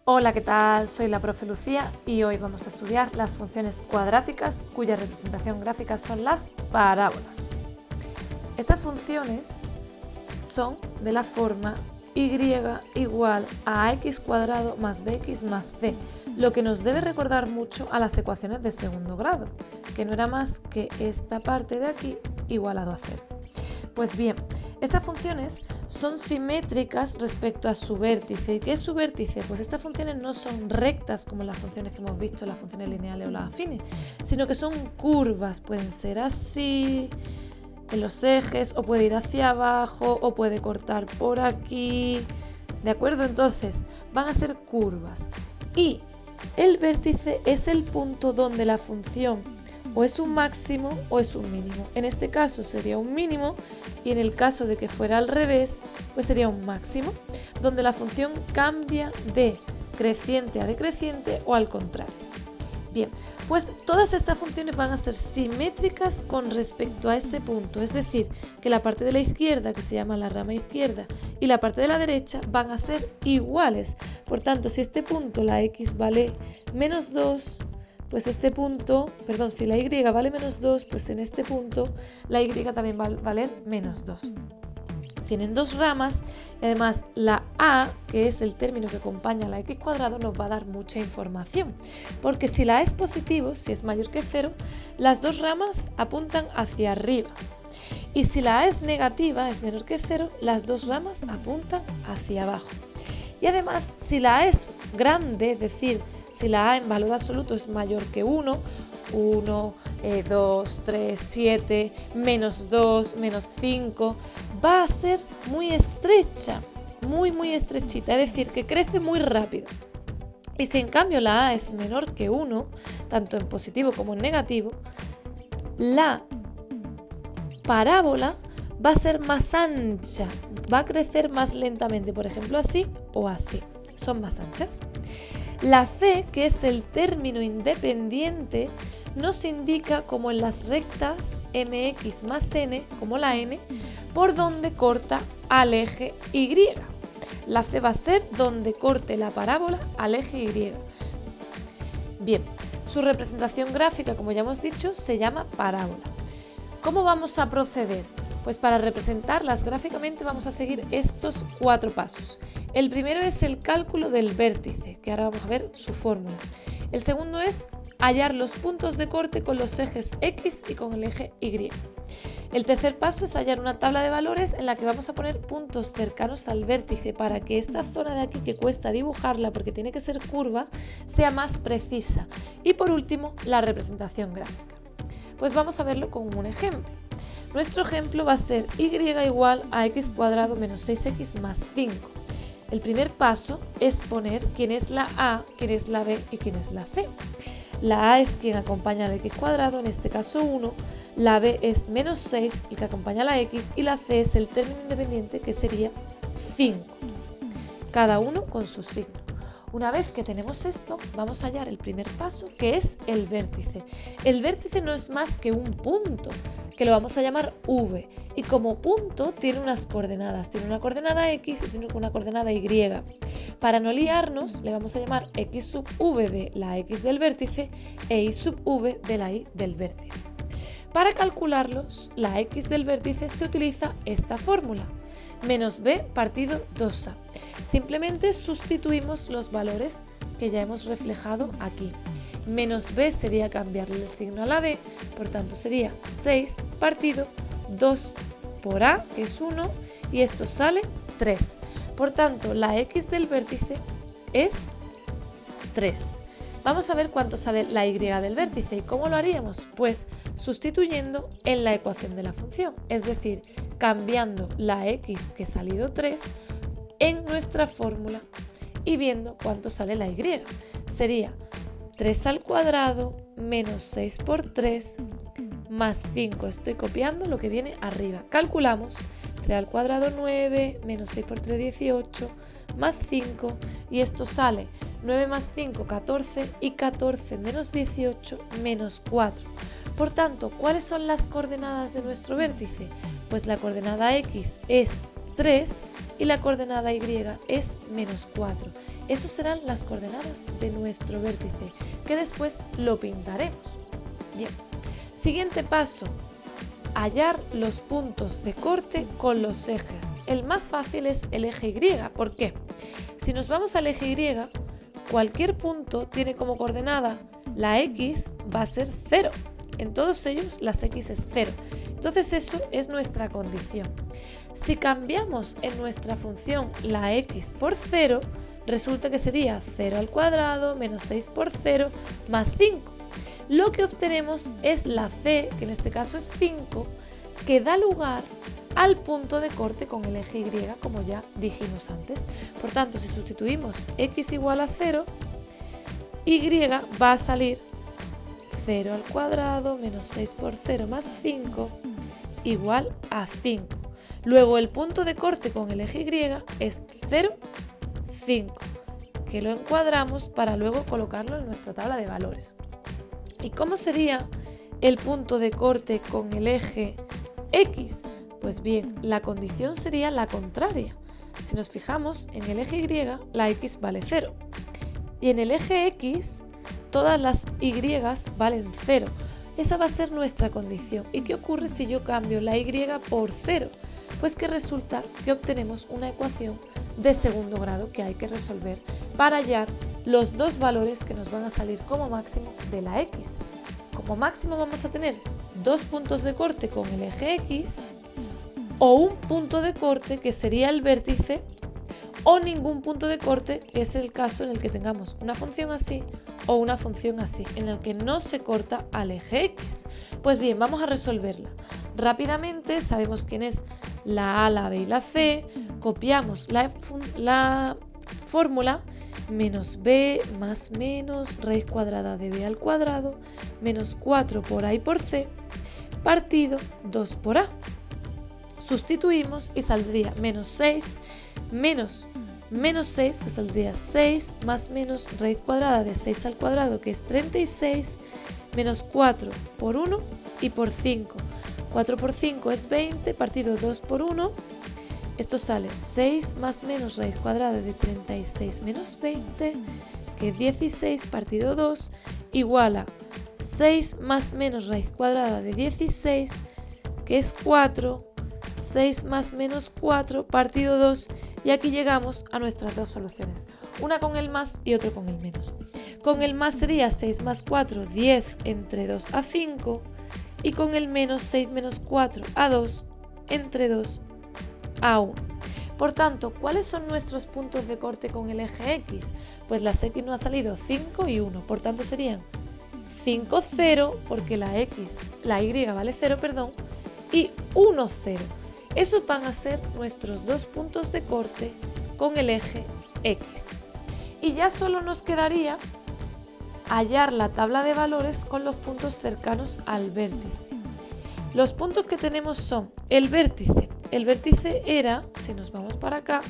Hola, ¿qué tal? Soy la profe Lucía y hoy vamos a estudiar las funciones cuadráticas cuya representación gráfica son las parábolas. Estas funciones son de la forma y igual a x cuadrado más bx más c, lo que nos debe recordar mucho a las ecuaciones de segundo grado, que no era más que esta parte de aquí igualado a 0. Pues bien, estas funciones son simétricas respecto a su vértice. ¿Y qué es su vértice? Pues estas funciones no son rectas como las funciones que hemos visto, las funciones lineales o las afines, sino que son curvas, pueden ser así, en los ejes, o puede ir hacia abajo, o puede cortar por aquí, ¿de acuerdo? Entonces, van a ser curvas. Y el vértice es el punto donde la función o es un máximo o es un mínimo. En este caso sería un mínimo y en el caso de que fuera al revés, pues sería un máximo, donde la función cambia de creciente a decreciente o al contrario. Bien, pues todas estas funciones van a ser simétricas con respecto a ese punto, es decir, que la parte de la izquierda, que se llama la rama izquierda, y la parte de la derecha van a ser iguales. Por tanto, si este punto, la x vale menos 2, pues este punto, perdón, si la y vale menos 2, pues en este punto la y también va a valer menos 2. Tienen dos ramas y además la a, que es el término que acompaña a la x cuadrado, nos va a dar mucha información. Porque si la a es positivo, si es mayor que 0, las dos ramas apuntan hacia arriba. Y si la a es negativa, es menor que 0, las dos ramas apuntan hacia abajo. Y además, si la a es grande, es decir, si la a en valor absoluto es mayor que 1, 2, 3, 7, menos 2, menos 5, va a ser muy estrecha, muy estrechita, es decir, que crece muy rápido. Y si en cambio la a es menor que 1, tanto en positivo como en negativo, la parábola va a ser más ancha, va a crecer más lentamente, por ejemplo así o así, son más anchas. La c, que es el término independiente, nos indica como en las rectas mx más n, como la n, por donde corta al eje y. La c va a ser donde corte la parábola al eje y. Bien, su representación gráfica, como ya hemos dicho, se llama parábola. ¿Cómo vamos a proceder? Pues para representarlas gráficamente vamos a seguir estos 4 pasos. El primero es el cálculo del vértice, que ahora vamos a ver su fórmula. El segundo es hallar los puntos de corte con los ejes X y con el eje Y. El tercer paso es hallar una tabla de valores en la que vamos a poner puntos cercanos al vértice para que esta zona de aquí, que cuesta dibujarla porque tiene que ser curva, sea más precisa. Y por último, la representación gráfica. Pues vamos a verlo con un ejemplo. Nuestro ejemplo va a ser y igual a x cuadrado menos 6x más 5. El primer paso es poner quién es la a, quién es la b y quién es la c. La a es quien acompaña al x cuadrado, en este caso 1, la b es menos 6, el que acompaña a la x, y la c es el término independiente, que sería 5, cada uno con su signo. Una vez que tenemos esto, vamos a hallar el primer paso, que es el vértice. El vértice no es más que un punto, que lo vamos a llamar v, y como punto tiene unas coordenadas, tiene una coordenada x y tiene una coordenada y. Para no liarnos, le vamos a llamar x sub v de la x del vértice e y sub v de la y del vértice. Para calcularlos, la x del vértice se utiliza esta fórmula, menos b partido 2a. Simplemente sustituimos los valores que ya hemos reflejado aquí. Menos b sería cambiarle el signo a la b, por tanto sería 6 partido 2 por a, que es 1, y esto sale 3. Por tanto, la x del vértice es 3. Vamos a ver cuánto sale la y del vértice. ¿Y cómo lo haríamos? Pues sustituyendo en la ecuación de la función, es decir, cambiando la x, que ha salido 3, en nuestra fórmula y viendo cuánto sale la y. Sería 3 al cuadrado menos 6 por 3 más 5. Estoy copiando lo que viene arriba. Calculamos 3 al cuadrado 9, menos 6 por 3 18, más 5, y esto sale 9 más 5, 14, y 14 menos 18, menos 4. Por tanto, ¿cuáles son las coordenadas de nuestro vértice? Pues la coordenada x es 3 y la coordenada y es menos 4. Esas serán las coordenadas de nuestro vértice, que después lo pintaremos. Bien, siguiente paso, hallar los puntos de corte con los ejes. El más fácil es el eje Y. ¿Por qué? Si nos vamos al eje Y, cualquier punto tiene como coordenada la X va a ser 0. En todos ellos las X es 0. Entonces eso es nuestra condición. Si cambiamos en nuestra función la X por 0, resulta que sería 0 al cuadrado menos 6 por 0 más 5. Lo que obtenemos es la C, que en este caso es 5, que da lugar al punto de corte con el eje Y, como ya dijimos antes. Por tanto, si sustituimos X igual a 0, Y va a salir 0 al cuadrado menos 6 por 0 más 5 igual a 5. Luego el punto de corte con el eje Y es 0, 5, que lo encuadramos para luego colocarlo en nuestra tabla de valores. ¿Y cómo sería el punto de corte con el eje X? Pues bien, la condición sería la contraria. Si nos fijamos en el eje Y, la X vale 0. Y en el eje X, todas las Y valen 0. Esa va a ser nuestra condición. ¿Y qué ocurre si yo cambio la Y por 0? Pues que resulta que obtenemos una ecuación de segundo grado que hay que resolver para hallar los dos valores que nos van a salir como máximo de la X. Como máximo vamos a tener dos puntos de corte con el eje X o un punto de corte que sería el vértice o ningún punto de corte, que es el caso en el que tengamos una función así o una función así, en el que no se corta al eje X. Pues bien, vamos a resolverla. Rápidamente sabemos quién es la A, la B y la C, copiamos la fórmula menos b más menos raíz cuadrada de b al cuadrado menos 4 por a y por c partido 2 por a. Sustituimos y saldría menos 6 menos 6, que saldría 6 más menos raíz cuadrada de 6 al cuadrado, que es 36, menos 4 por 1 y por 5. 4 por 5 es 20, partido 2 por 1. Esto sale 6 más menos raíz cuadrada de 36 menos 20, que es 16, partido 2, igual a 6 más menos raíz cuadrada de 16, que es 4, 6 más menos 4, partido 2, y aquí llegamos a nuestras dos soluciones, una con el más y otra con el menos. Con el más sería 6 más 4, 10 entre 2 a 5, y con el menos 6 menos 4 a 2 entre 2 a 1. Por tanto, ¿cuáles son nuestros puntos de corte con el eje X? Pues las X nos ha salido 5 y 1, por tanto serían 5, 0, porque la Y vale 0, y 1, 0. Esos van a ser nuestros dos puntos de corte con el eje X. Y ya solo nos quedaría hallar la tabla de valores con los puntos cercanos al vértice. Los puntos que tenemos son el vértice. El vértice era, si nos vamos para acá,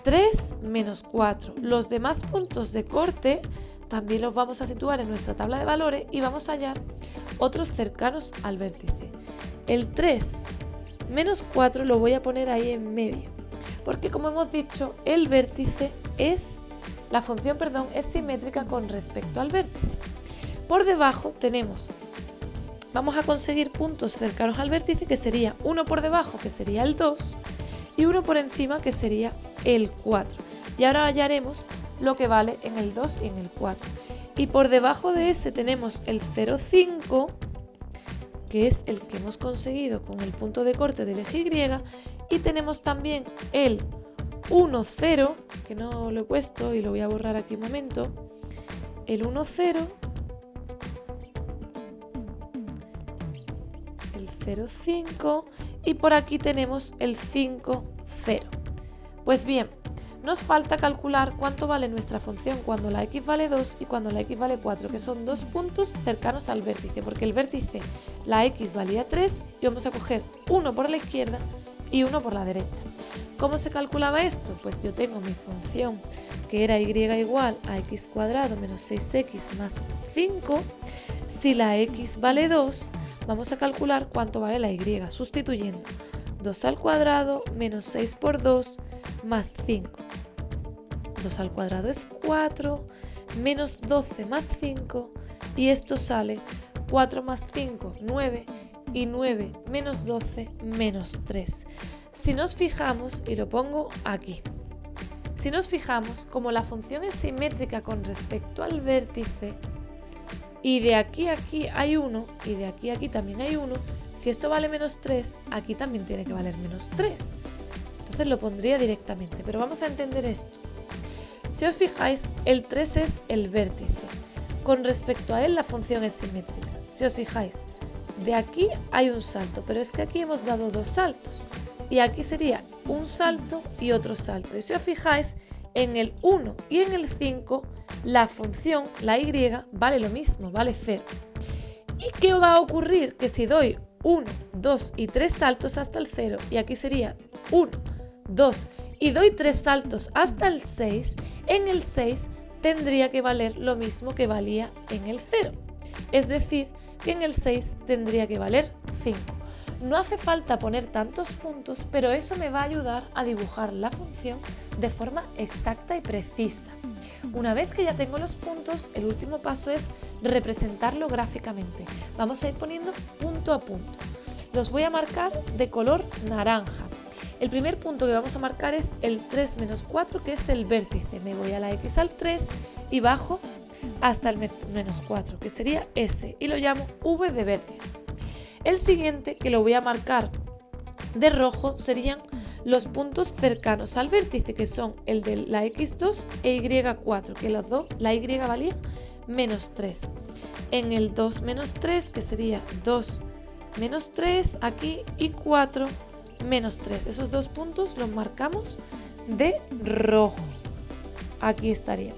3 menos 4. Los demás puntos de corte también los vamos a situar en nuestra tabla de valores y vamos a hallar otros cercanos al vértice. El 3 menos 4 lo voy a poner ahí en medio, porque como hemos dicho, el vértice la función es simétrica con respecto al vértice. Por debajo vamos a conseguir puntos cercanos al vértice, que sería uno por debajo, que sería el 2, y uno por encima, que sería el 4. Y ahora hallaremos lo que vale en el 2 y en el 4. Y por debajo de ese tenemos el 0,5, que es el que hemos conseguido con el punto de corte del eje Y, y tenemos también el 1, 0, que no lo he puesto y lo voy a borrar aquí un momento, el 1, 0, el 0, 5, y por aquí tenemos el 5, 0. Pues bien, nos falta calcular cuánto vale nuestra función cuando la X vale 2 y cuando la X vale 4, que son dos puntos cercanos al vértice, porque el vértice, la X valía 3 y vamos a coger uno por la izquierda y uno por la derecha. ¿Cómo se calculaba esto? Pues yo tengo mi función, que era y igual a x cuadrado menos 6x más 5. Si la x vale 2, vamos a calcular cuánto vale la y, sustituyendo 2 al cuadrado menos 6 por 2 más 5. 2 al cuadrado es 4, menos 12 más 5, y esto sale 4 más 5, 9, y 9 menos 12 menos 3. Si nos fijamos, y lo pongo aquí, si nos fijamos, como la función es simétrica con respecto al vértice, y de aquí a aquí hay 1, y de aquí a aquí también hay 1, si esto vale menos 3, aquí también tiene que valer menos 3. Entonces lo pondría directamente, pero vamos a entender esto. Si os fijáis, el 3 es el vértice. Con respecto a él, la función es simétrica. Si os fijáis, de aquí hay un salto, pero es que aquí hemos dado 2 saltos. Y aquí sería un salto y otro salto. Y si os fijáis, en el 1 y en el 5, la función, la y, vale lo mismo, vale 0. ¿Y qué va a ocurrir? Que si doy 1, 2 y 3 saltos hasta el 0, y aquí sería 1, 2 y doy 3 saltos hasta el 6, en el 6 tendría que valer lo mismo que valía en el 0. Es decir, que en el 6 tendría que valer 5. No hace falta poner tantos puntos, pero eso me va a ayudar a dibujar la función de forma exacta y precisa. Una vez que ya tengo los puntos, el último paso es representarlo gráficamente. Vamos a ir poniendo punto a punto. Los voy a marcar de color naranja. El primer punto que vamos a marcar es el 3 menos 4, que es el vértice. Me voy a la x al 3 y bajo hasta el menos 4, que sería S, y lo llamo V de vértice. El siguiente, que lo voy a marcar de rojo, serían los puntos cercanos al vértice, que son el de la x2 e y4, que los dos, la y valía menos 3. En el 2 menos 3, que sería 2 menos 3 aquí, y 4 menos 3. Esos dos puntos los marcamos de rojo. Aquí estaría.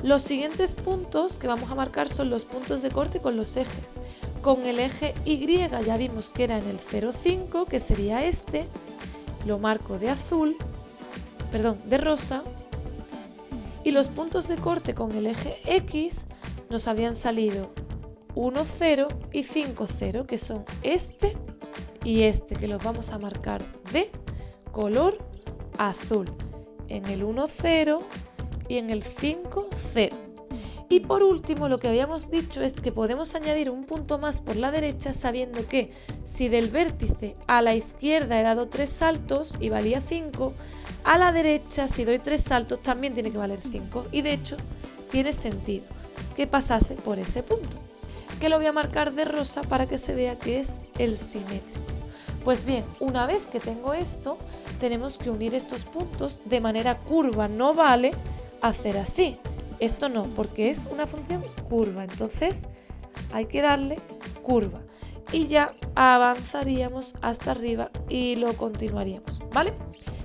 Los siguientes puntos que vamos a marcar son los puntos de corte con los ejes. Con el eje Y ya vimos que era en el 0,5, que sería este. Lo marco de azul, de rosa. Y los puntos de corte con el eje X nos habían salido 1, 0 y 5, 0, que son este y este, que los vamos a marcar de color azul. En el 1, 0 y en el 5, 0. Y por último, lo que habíamos dicho es que podemos añadir un punto más por la derecha, sabiendo que si del vértice a la izquierda he dado 3 saltos y valía 5, a la derecha si doy 3 saltos también tiene que valer 5. Y de hecho tiene sentido que pasase por ese punto, que lo voy a marcar de rosa para que se vea que es el simétrico. Pues bien, una vez que tengo esto, tenemos que unir estos puntos de manera curva. No vale hacer así. Esto no, porque es una función curva, entonces hay que darle curva. Y ya avanzaríamos hasta arriba y lo continuaríamos, ¿vale?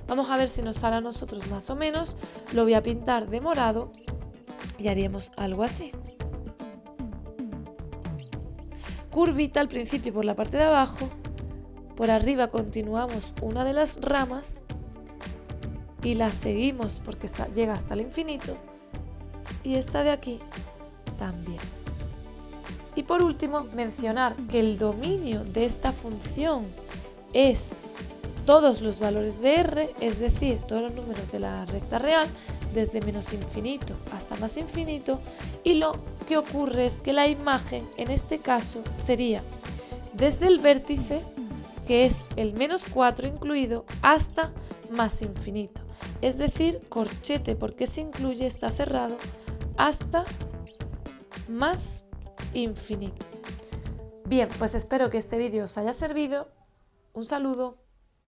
Vamos a ver si nos sale a nosotros más o menos. Lo voy a pintar de morado y haríamos algo así. Curvita al principio por la parte de abajo. Por arriba continuamos una de las ramas y la seguimos porque llega hasta el infinito. Y esta de aquí también. Y por último, mencionar que el dominio de esta función es todos los valores de R, es decir, todos los números de la recta real, desde menos infinito hasta más infinito, y lo que ocurre es que la imagen en este caso sería desde el vértice, que es el menos 4 incluido, hasta más infinito. Es decir, corchete, porque se incluye, está cerrado, hasta más infinito. Bien, pues espero que este vídeo os haya servido. Un saludo.